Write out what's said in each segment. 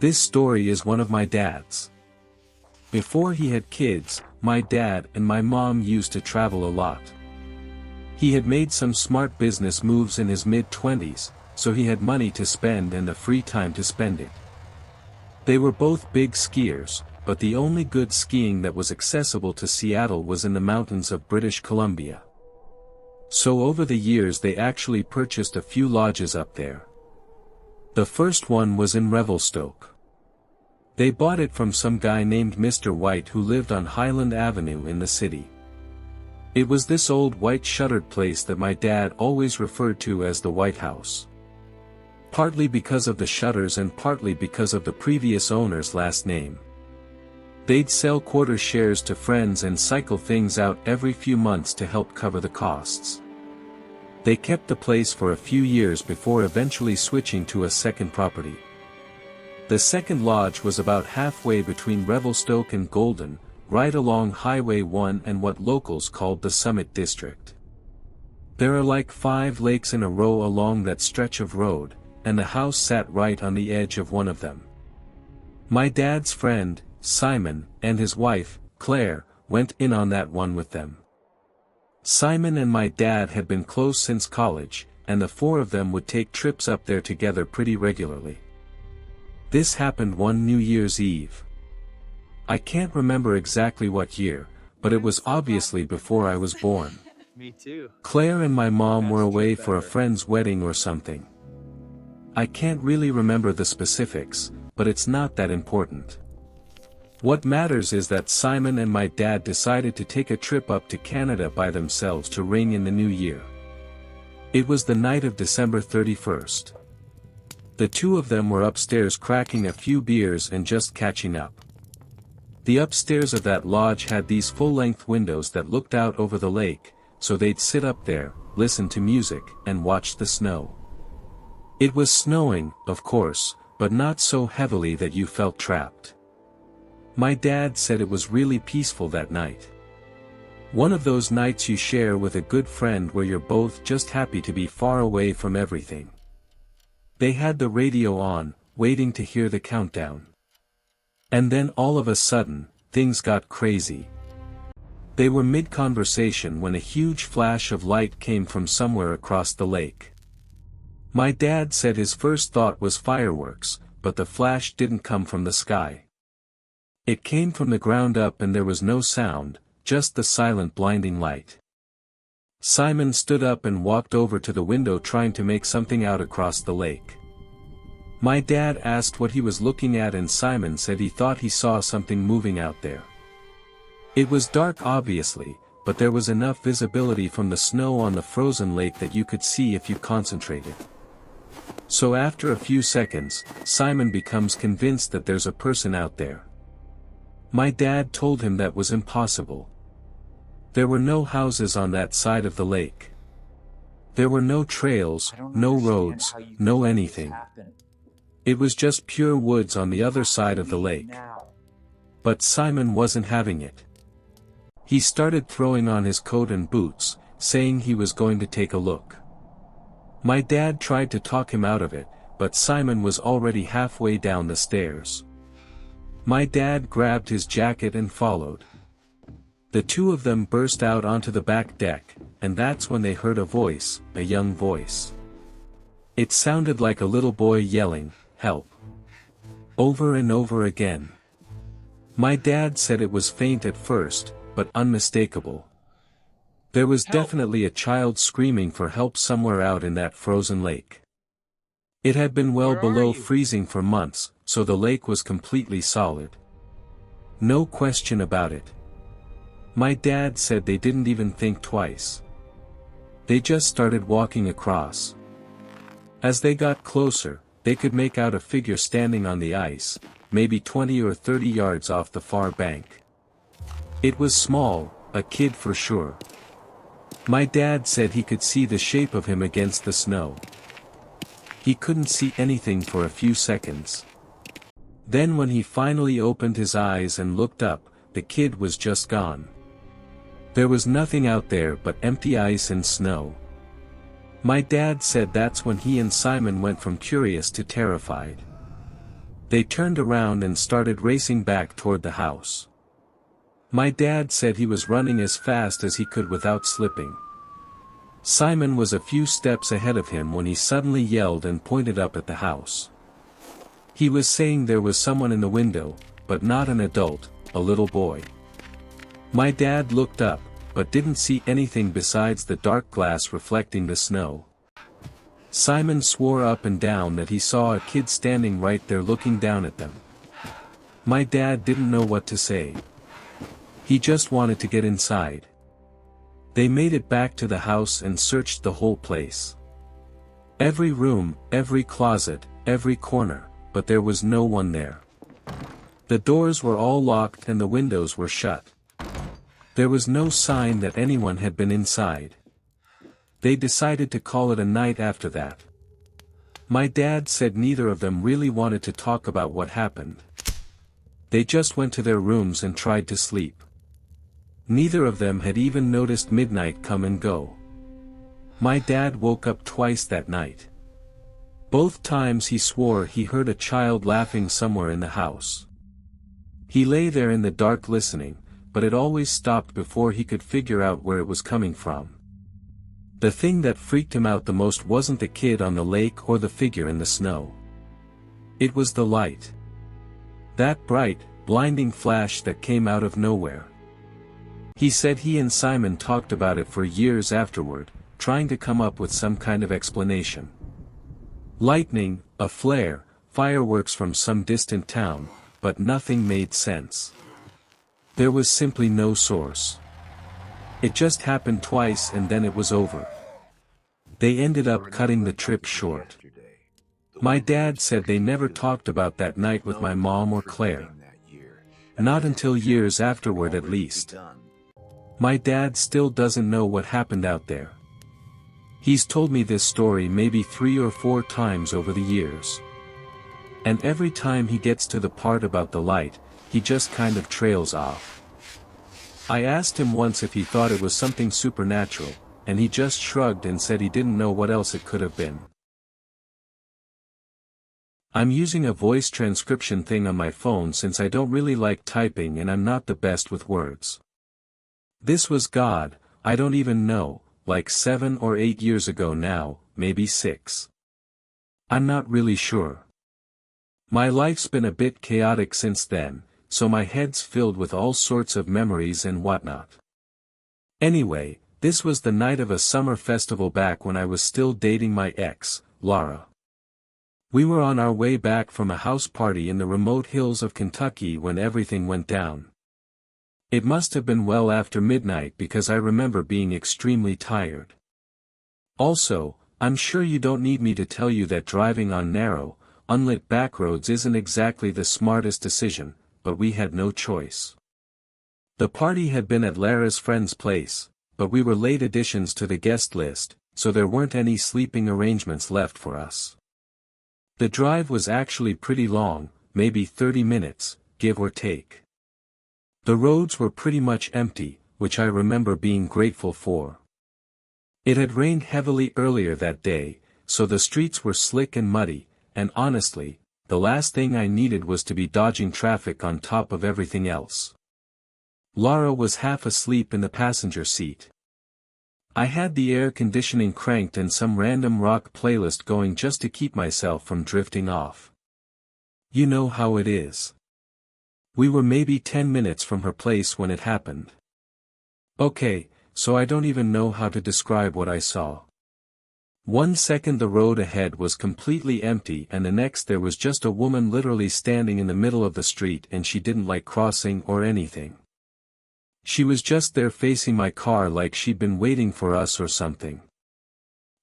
This story is one of my dad's. Before he had kids, my dad and my mom used to travel a lot. He had made some smart business moves in his mid-20s, so he had money to spend and the free time to spend it. They were both big skiers, but the only good skiing that was accessible to Seattle was in the mountains of British Columbia. So over the years they actually purchased a few lodges up there. The first one was in Revelstoke. They bought it from some guy named Mr. White who lived on Highland Avenue in the city. It was this old white shuttered place that my dad always referred to as the White House. Partly because of the shutters and partly because of the previous owner's last name. They'd sell quarter shares to friends and cycle things out every few months to help cover the costs. They kept the place for a few years before eventually switching to a second property. The second lodge was about halfway between Revelstoke and Golden, right along Highway 1 and what locals called the Summit District. There are like 5 lakes in a row along that stretch of road, and the house sat right on the edge of one of them. My dad's friend, Simon, and his wife, Claire, went in on that one with them. Simon and my dad had been close since college, and the 4 of them would take trips up there together pretty regularly. This happened one New Year's Eve. I can't remember exactly what year, but it was obviously before I was born. Me too. Claire and my mom were away for a friend's wedding or something. I can't really remember the specifics, but it's not that important. What matters is that Simon and my dad decided to take a trip up to Canada by themselves to ring in the new year. It was the night of December 31st. The 2 of them were upstairs cracking a few beers and just catching up. The upstairs of that lodge had these full-length windows that looked out over the lake, so they'd sit up there, listen to music, and watch the snow. It was snowing, of course, but not so heavily that you felt trapped. My dad said it was really peaceful that night. One of those nights you share with a good friend where you're both just happy to be far away from everything. They had the radio on, waiting to hear the countdown. And then all of a sudden, things got crazy. They were mid-conversation when a huge flash of light came from somewhere across the lake. My dad said his first thought was fireworks, but the flash didn't come from the sky. It came from the ground up and there was no sound, just the silent blinding light. Simon stood up and walked over to the window trying to make something out across the lake. My dad asked what he was looking at and Simon said he thought he saw something moving out there. It was dark obviously, but there was enough visibility from the snow on the frozen lake that you could see if you concentrated. So after a few seconds, Simon becomes convinced that there's a person out there. My dad told him that was impossible. There were no houses on that side of the lake. There were no trails, no roads, no anything. It was just pure woods on the other side of the lake. But Simon wasn't having it. He started throwing on his coat and boots, saying he was going to take a look. My dad tried to talk him out of it, but Simon was already halfway down the stairs. My dad grabbed his jacket and followed. The 2 of them burst out onto the back deck, and that's when they heard a voice, a young voice. It sounded like a little boy yelling, "Help!" over and over again. My dad said it was faint at first, but unmistakable. There was definitely a child screaming for help somewhere out in that frozen lake. It had been well below freezing for months, so the lake was completely solid. No question about it. My dad said they didn't even think twice. They just started walking across. As they got closer, they could make out a figure standing on the ice, maybe 20 or 30 yards off the far bank. It was small, a kid for sure. My dad said he could see the shape of him against the snow. He couldn't see anything for a few seconds. Then when he finally opened his eyes and looked up, the kid was just gone. There was nothing out there but empty ice and snow. My dad said that's when he and Simon went from curious to terrified. They turned around and started racing back toward the house. My dad said he was running as fast as he could without slipping. Simon was a few steps ahead of him when he suddenly yelled and pointed up at the house. He was saying there was someone in the window, but not an adult, a little boy. My dad looked up, but didn't see anything besides the dark glass reflecting the snow. Simon swore up and down that he saw a kid standing right there looking down at them. My dad didn't know what to say. He just wanted to get inside. They made it back to the house and searched the whole place. Every room, every closet, every corner, but there was no one there. The doors were all locked and the windows were shut. There was no sign that anyone had been inside. They decided to call it a night after that. My dad said neither of them really wanted to talk about what happened. They just went to their rooms and tried to sleep. Neither of them had even noticed midnight come and go. My dad woke up twice that night. Both times he swore he heard a child laughing somewhere in the house. He lay there in the dark listening, but it always stopped before he could figure out where it was coming from. The thing that freaked him out the most wasn't the kid on the lake or the figure in the snow. It was the light. That bright, blinding flash that came out of nowhere. He said he and Simon talked about it for years afterward, trying to come up with some kind of explanation. Lightning, a flare, fireworks from some distant town, but nothing made sense. There was simply no source. It just happened twice and then it was over. They ended up cutting the trip short. My dad said they never talked about that night with my mom or Claire. Not until years afterward at least. My dad still doesn't know what happened out there. He's told me this story maybe 3 or 4 times over the years. And every time he gets to the part about the light, he just kind of trails off. I asked him once if he thought it was something supernatural, and he just shrugged and said he didn't know what else it could have been. I'm using a voice transcription thing on my phone since I don't really like typing and I'm not the best with words. This was God, I don't even know, like 7 or 8 years ago now, maybe 6. I'm not really sure. My life's been a bit chaotic since then, so my head's filled with all sorts of memories and whatnot. Anyway, this was the night of a summer festival back when I was still dating my ex, Laura. We were on our way back from a house party in the remote hills of Kentucky when everything went down. It must have been well after midnight because I remember being extremely tired. Also, I'm sure you don't need me to tell you that driving on narrow, unlit backroads isn't exactly the smartest decision, but we had no choice. The party had been at Lara's friend's place, but we were late additions to the guest list, so there weren't any sleeping arrangements left for us. The drive was actually pretty long, maybe 30 minutes, give or take. The roads were pretty much empty, which I remember being grateful for. It had rained heavily earlier that day, so the streets were slick and muddy, and honestly, the last thing I needed was to be dodging traffic on top of everything else. Laura was half asleep in the passenger seat. I had the air conditioning cranked and some random rock playlist going just to keep myself from drifting off. You know how it is. We were maybe 10 minutes from her place when it happened. Okay, so I don't even know how to describe what I saw. 1 second the road ahead was completely empty and the next there was just a woman literally standing in the middle of the street and she didn't like crossing or anything. She was just there facing my car like she'd been waiting for us or something.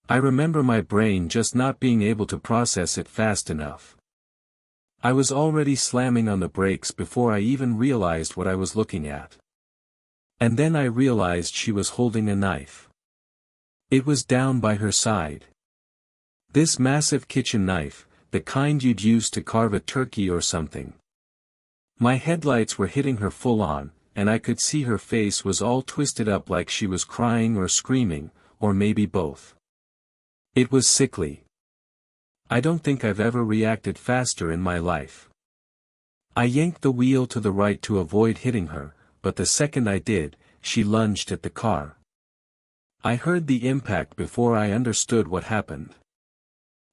I remember my brain just not being able to process it fast enough. I was already slamming on the brakes before I even realized what I was looking at. And then I realized she was holding a knife. It was down by her side. This massive kitchen knife, the kind you'd use to carve a turkey or something. My headlights were hitting her full on, and I could see her face was all twisted up like she was crying or screaming, or maybe both. It was sickly. I don't think I've ever reacted faster in my life. I yanked the wheel to the right to avoid hitting her, but the second I did, she lunged at the car. I heard the impact before I understood what happened.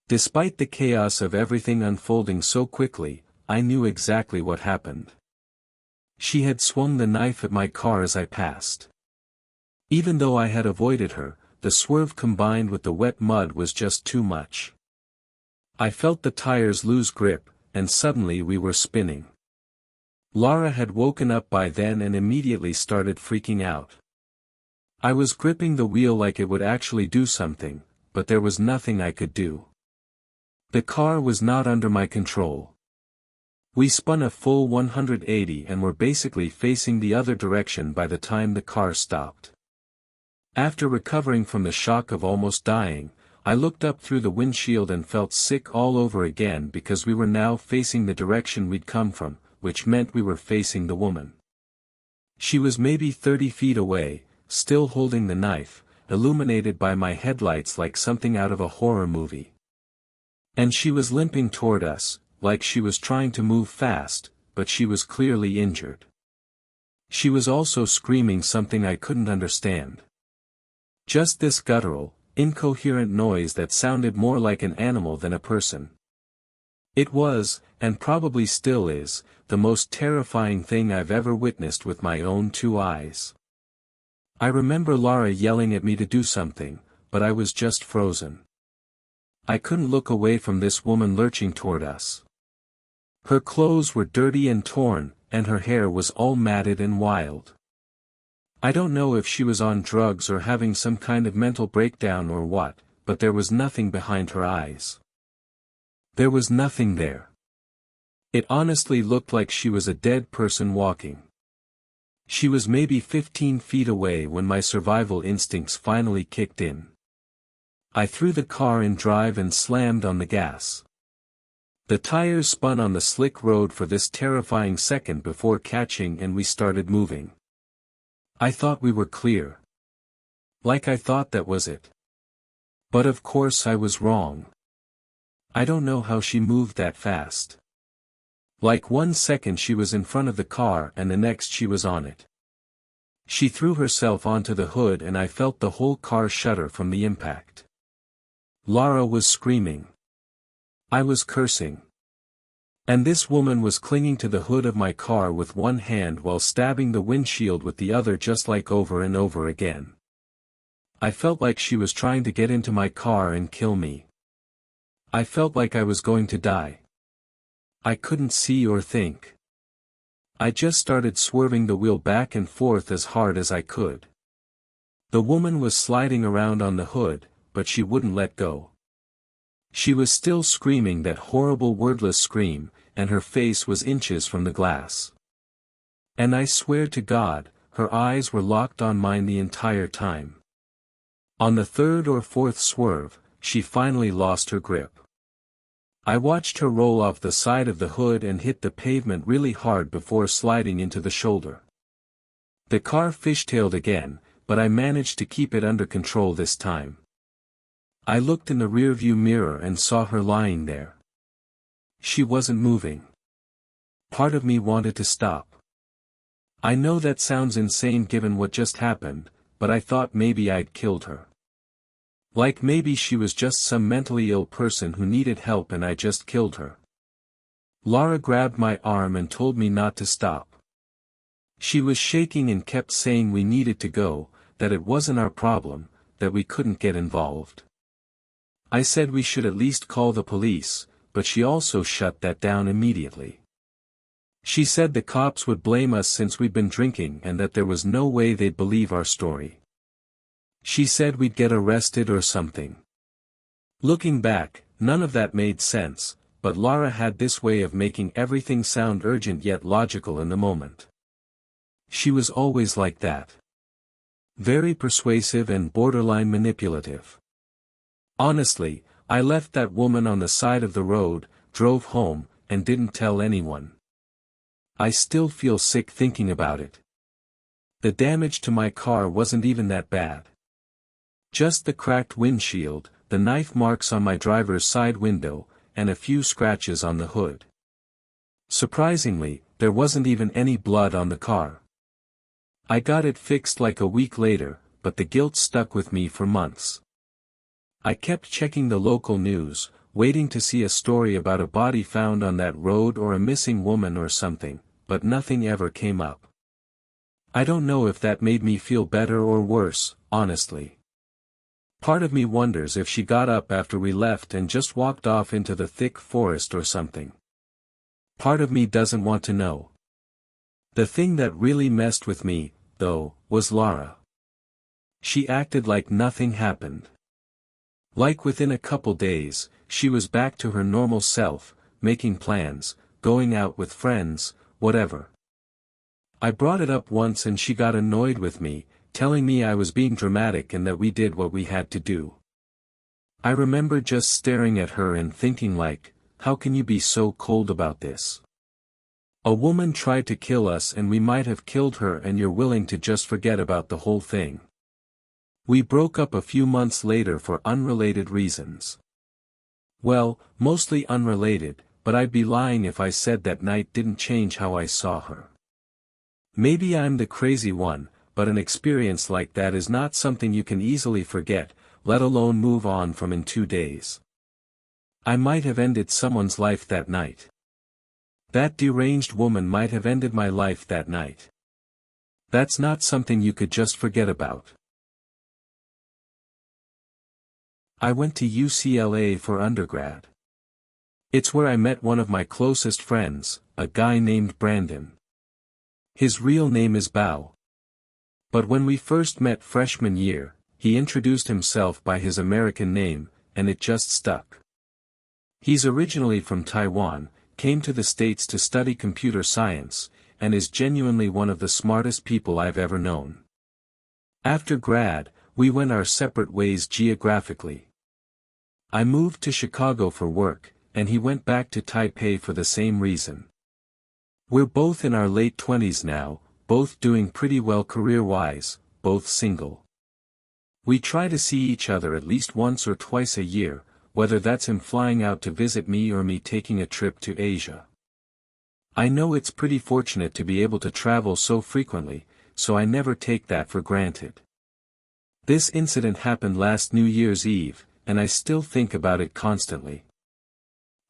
Despite the chaos of everything unfolding so quickly, I knew exactly what happened. She had swung the knife at my car as I passed. Even though I had avoided her, the swerve combined with the wet mud was just too much. I felt the tires lose grip, and suddenly we were spinning. Lara had woken up by then and immediately started freaking out. I was gripping the wheel like it would actually do something, but there was nothing I could do. The car was not under my control. We spun a full 180 and were basically facing the other direction by the time the car stopped. After recovering from the shock of almost dying, I looked up through the windshield and felt sick all over again because we were now facing the direction we'd come from, which meant we were facing the woman. She was maybe 30 feet away, still holding the knife, illuminated by my headlights like something out of a horror movie. And she was limping toward us, like she was trying to move fast, but she was clearly injured. She was also screaming something I couldn't understand. Just this guttural, incoherent noise that sounded more like an animal than a person. It was, and probably still is, the most terrifying thing I've ever witnessed with my own two eyes. I remember Lara yelling at me to do something, but I was just frozen. I couldn't look away from this woman lurching toward us. Her clothes were dirty and torn, and her hair was all matted and wild. I don't know if she was on drugs or having some kind of mental breakdown or what, but there was nothing behind her eyes. There was nothing there. It honestly looked like she was a dead person walking. She was maybe 15 feet away when my survival instincts finally kicked in. I threw the car in drive and slammed on the gas. The tires spun on the slick road for this terrifying second before catching and we started moving. I thought we were clear. Like I thought that was it. But of course I was wrong. I don't know how she moved that fast. Like 1 second she was in front of the car and the next she was on it. She threw herself onto the hood and I felt the whole car shudder from the impact. Lara was screaming. I was cursing. And this woman was clinging to the hood of my car with one hand while stabbing the windshield with the other just like over and over again. I felt like she was trying to get into my car and kill me. I felt like I was going to die. I couldn't see or think. I just started swerving the wheel back and forth as hard as I could. The woman was sliding around on the hood, but she wouldn't let go. She was still screaming that horrible wordless scream, and her face was inches from the glass. And I swear to God, her eyes were locked on mine the entire time. On the third or fourth swerve, she finally lost her grip. I watched her roll off the side of the hood and hit the pavement really hard before sliding into the shoulder. The car fishtailed again, but I managed to keep it under control this time. I looked in the rearview mirror and saw her lying there. She wasn't moving. Part of me wanted to stop. I know that sounds insane given what just happened, but I thought maybe I'd killed her. Like maybe she was just some mentally ill person who needed help and I just killed her. Lara grabbed my arm and told me not to stop. She was shaking and kept saying we needed to go, that it wasn't our problem, that we couldn't get involved. I said we should at least call the police, but she also shut that down immediately. She said the cops would blame us since we'd been drinking and that there was no way they'd believe our story. She said we'd get arrested or something. Looking back, none of that made sense, but Lara had this way of making everything sound urgent yet logical in the moment. She was always like that. Very persuasive and borderline manipulative. Honestly, I left that woman on the side of the road, drove home, and didn't tell anyone. I still feel sick thinking about it. The damage to my car wasn't even that bad. Just the cracked windshield, the knife marks on my driver's side window, and a few scratches on the hood. Surprisingly, there wasn't even any blood on the car. I got it fixed like a week later, but the guilt stuck with me for months. I kept checking the local news, waiting to see a story about a body found on that road or a missing woman or something, but nothing ever came up. I don't know if that made me feel better or worse, honestly. Part of me wonders if she got up after we left and just walked off into the thick forest or something. Part of me doesn't want to know. The thing that really messed with me, though, was Lara. She acted like nothing happened. Like within a couple days, she was back to her normal self, making plans, going out with friends, whatever. I brought it up once and she got annoyed with me, telling me I was being dramatic and that we did what we had to do. I remember just staring at her and thinking like, how can you be so cold about this? A woman tried to kill us and we might have killed her and you're willing to just forget about the whole thing. We broke up a few months later for unrelated reasons. Well, mostly unrelated, but I'd be lying if I said that night didn't change how I saw her. Maybe I'm the crazy one, but an experience like that is not something you can easily forget, let alone move on from in 2 days. I might have ended someone's life that night. That deranged woman might have ended my life that night. That's not something you could just forget about. I went to UCLA for undergrad. It's where I met one of my closest friends, a guy named Brandon. His real name is Bao. But when we first met freshman year, he introduced himself by his American name, and it just stuck. He's originally from Taiwan, came to the States to study computer science, and is genuinely one of the smartest people I've ever known. After grad, we went our separate ways geographically. I moved to Chicago for work, and he went back to Taipei for the same reason. We're both in our late 20s now, both doing pretty well career-wise, both single. We try to see each other at least once or twice a year, whether that's him flying out to visit me or me taking a trip to Asia. I know it's pretty fortunate to be able to travel so frequently, so I never take that for granted. This incident happened last New Year's Eve, and I still think about it constantly.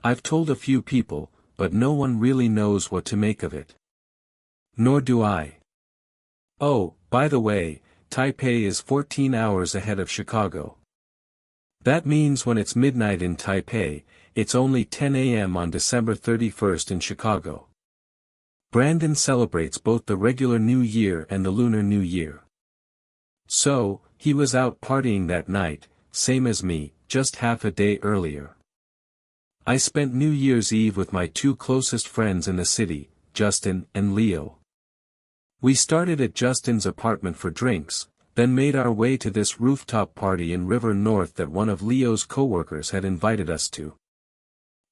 I've told a few people, but no one really knows what to make of it. Nor do I. Oh, by the way, Taipei is 14 hours ahead of Chicago. That means when it's midnight in Taipei, it's only 10 a.m. on December 31st in Chicago. Brandon celebrates both the regular New Year and the Lunar New Year. So, he was out partying that night, same as me, just half a day earlier. I spent New Year's Eve with my two closest friends in the city, Justin and Leo. We started at Justin's apartment for drinks, then made our way to this rooftop party in River North that one of Leo's coworkers had invited us to.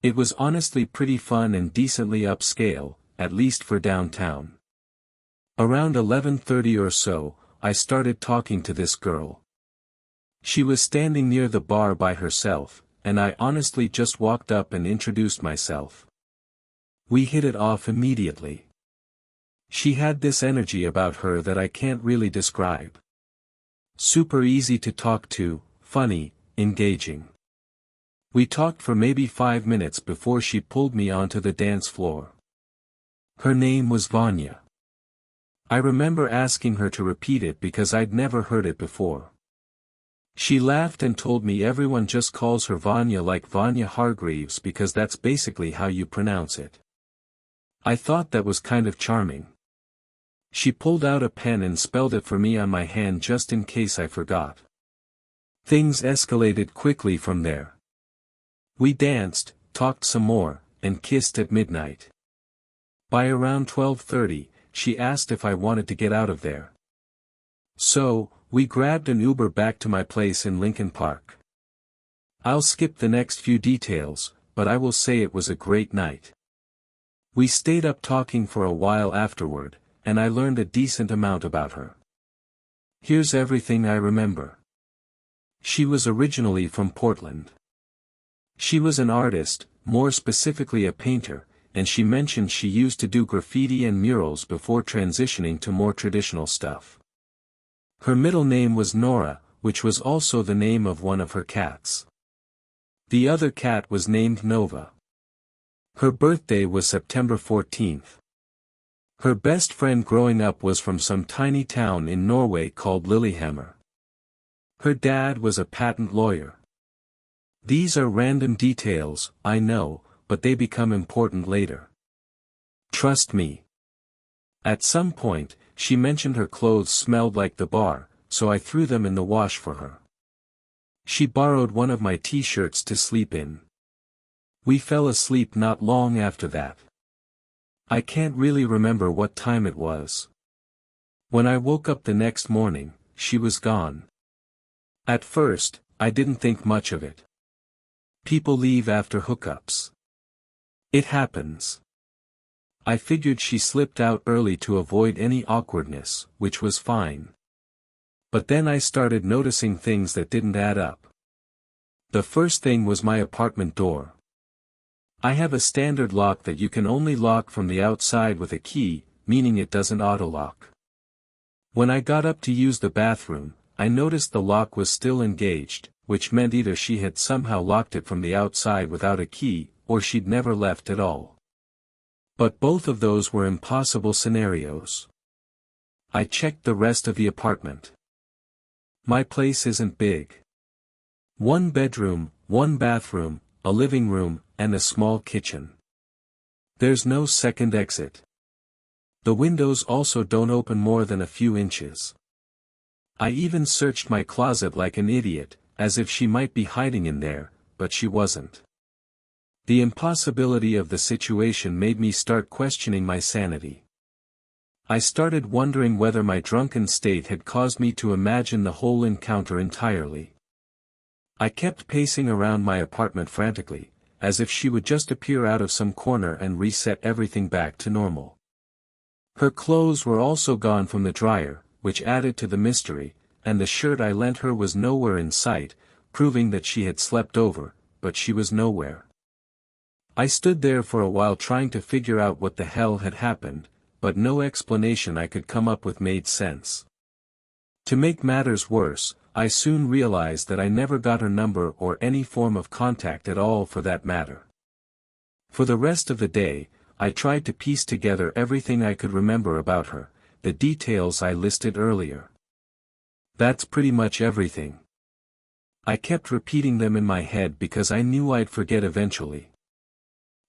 It was honestly pretty fun and decently upscale, at least for downtown. Around 11:30 or so, I started talking to this girl. She was standing near the bar by herself, and I honestly just walked up and introduced myself. We hit it off immediately. She had this energy about her that I can't really describe. Super easy to talk to, funny, engaging. We talked for maybe 5 minutes before she pulled me onto the dance floor. Her name was Vanya. I remember asking her to repeat it because I'd never heard it before. She laughed and told me everyone just calls her Vanya like Vanya Hargreaves because that's basically how you pronounce it. I thought that was kind of charming. She pulled out a pen and spelled it for me on my hand just in case I forgot. Things escalated quickly from there. We danced, talked some more, and kissed at midnight. By around 12:30, she asked if I wanted to get out of there. So, we grabbed an Uber back to my place in Lincoln Park. I'll skip the next few details, but I will say it was a great night. We stayed up talking for a while afterward, and I learned a decent amount about her. Here's everything I remember. She was originally from Portland. She was an artist, more specifically a painter, and she mentioned she used to do graffiti and murals before transitioning to more traditional stuff. Her middle name was Nora, which was also the name of one of her cats. The other cat was named Nova. Her birthday was September 14th. Her best friend growing up was from some tiny town in Norway called Lillehammer. Her dad was a patent lawyer. These are random details, I know, but they become important later. Trust me. At some point, she mentioned her clothes smelled like the bar, so I threw them in the wash for her. She borrowed one of my t-shirts to sleep in. We fell asleep not long after that. I can't really remember what time it was. When I woke up the next morning, she was gone. At first, I didn't think much of it. People leave after hookups. It happens. I figured she slipped out early to avoid any awkwardness, which was fine. But then I started noticing things that didn't add up. The first thing was my apartment door. I have a standard lock that you can only lock from the outside with a key, meaning it doesn't auto-lock. When I got up to use the bathroom, I noticed the lock was still engaged, which meant either she had somehow locked it from the outside without a key, or she'd never left at all. But both of those were impossible scenarios. I checked the rest of the apartment. My place isn't big. One bedroom, one bathroom, a living room, and a small kitchen. There's no second exit. The windows also don't open more than a few inches. I even searched my closet like an idiot, as if she might be hiding in there, but she wasn't. The impossibility of the situation made me start questioning my sanity. I started wondering whether my drunken state had caused me to imagine the whole encounter entirely. I kept pacing around my apartment frantically, as if she would just appear out of some corner and reset everything back to normal. Her clothes were also gone from the dryer, which added to the mystery, and the shirt I lent her was nowhere in sight, proving that she had slept over, but she was nowhere. I stood there for a while trying to figure out what the hell had happened, but no explanation I could come up with made sense. To make matters worse, I soon realized that I never got her number or any form of contact at all for that matter. For the rest of the day, I tried to piece together everything I could remember about her, the details I listed earlier. That's pretty much everything. I kept repeating them in my head because I knew I'd forget eventually.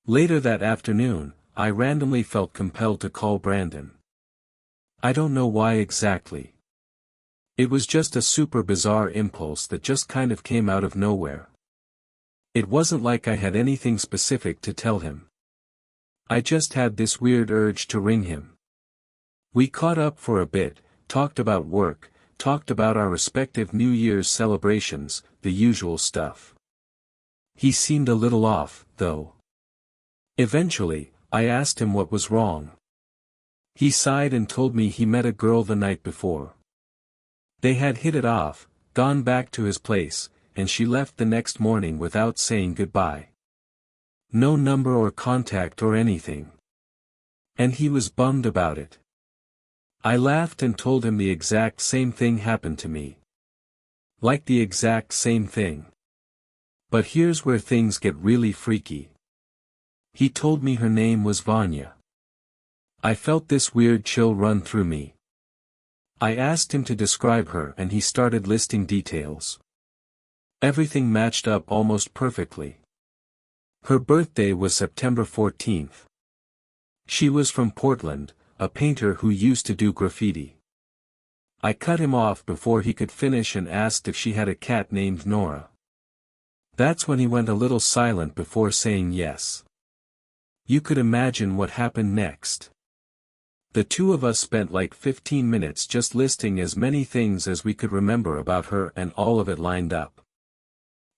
Later that afternoon, I randomly felt compelled to call Brandon. I don't know why exactly. It was just a super bizarre impulse that just kind of came out of nowhere. It wasn't like I had anything specific to tell him. I just had this weird urge to ring him. We caught up for a bit, talked about work, talked about our respective New Year's celebrations, the usual stuff. He seemed a little off, though. Eventually, I asked him what was wrong. He sighed and told me he met a girl the night before. They had hit it off, gone back to his place, and she left the next morning without saying goodbye. No number or contact or anything. And he was bummed about it. I laughed and told him the exact same thing happened to me. Like the exact same thing. But here's where things get really freaky. He told me her name was Vanya. I felt this weird chill run through me. I asked him to describe her and he started listing details. Everything matched up almost perfectly. Her birthday was September 14th. She was from Portland, a painter who used to do graffiti. I cut him off before he could finish and asked if she had a cat named Nora. That's when he went a little silent before saying yes. You could imagine what happened next. The two of us spent like 15 minutes just listing as many things as we could remember about her and all of it lined up.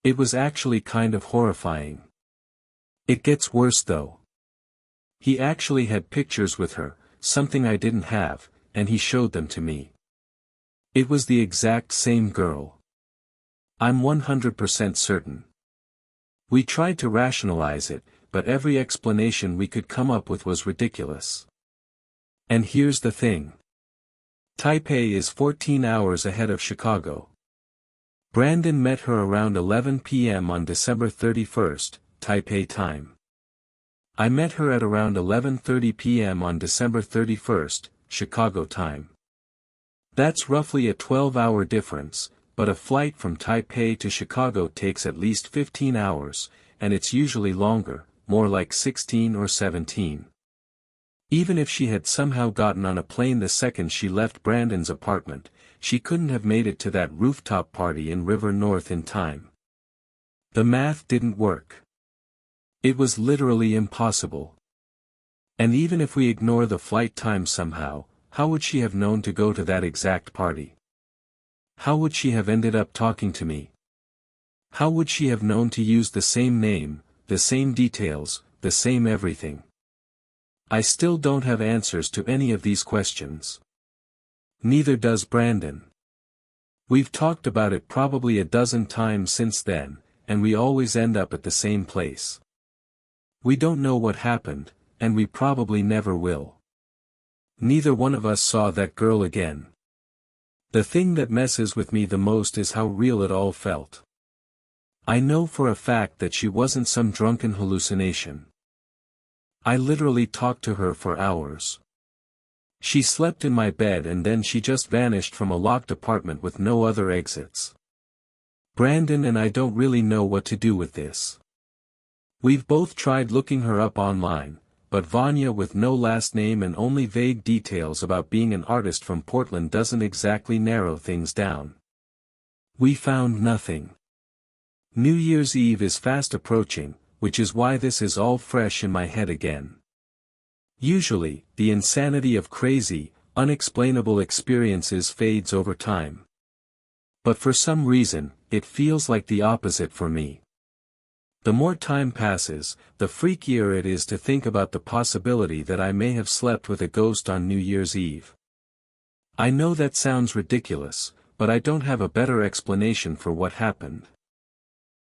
It was actually kind of horrifying. It gets worse though. He actually had pictures with her, something I didn't have, and he showed them to me. It was the exact same girl. I'm 100% certain. We tried to rationalize it, but every explanation we could come up with was ridiculous. And here's the thing. Taipei is 14 hours ahead of Chicago. Brandon met her around 11 p.m. on December 31st, Taipei time. I met her at around 11:30 p.m. on December 31st, Chicago time. That's roughly a 12-hour difference, but a flight from Taipei to Chicago takes at least 15 hours, and it's usually longer, more like 16 or 17. Even if she had somehow gotten on a plane the second she left Brandon's apartment, she couldn't have made it to that rooftop party in River North in time. The math didn't work. It was literally impossible. And even if we ignore the flight time somehow, how would she have known to go to that exact party? How would she have ended up talking to me? How would she have known to use the same name, the same details, the same everything? I still don't have answers to any of these questions. Neither does Brandon. We've talked about it probably a dozen times since then, and we always end up at the same place. We don't know what happened, and we probably never will. Neither one of us saw that girl again. The thing that messes with me the most is how real it all felt. I know for a fact that she wasn't some drunken hallucination. I literally talked to her for hours. She slept in my bed and then she just vanished from a locked apartment with no other exits. Brandon and I don't really know what to do with this. We've both tried looking her up online, but Vanya with no last name and only vague details about being an artist from Portland doesn't exactly narrow things down. We found nothing. New Year's Eve is fast approaching, which is why this is all fresh in my head again. Usually, the insanity of crazy, unexplainable experiences fades over time. But for some reason, it feels like the opposite for me. The more time passes, the freakier it is to think about the possibility that I may have slept with a ghost on New Year's Eve. I know that sounds ridiculous, but I don't have a better explanation for what happened.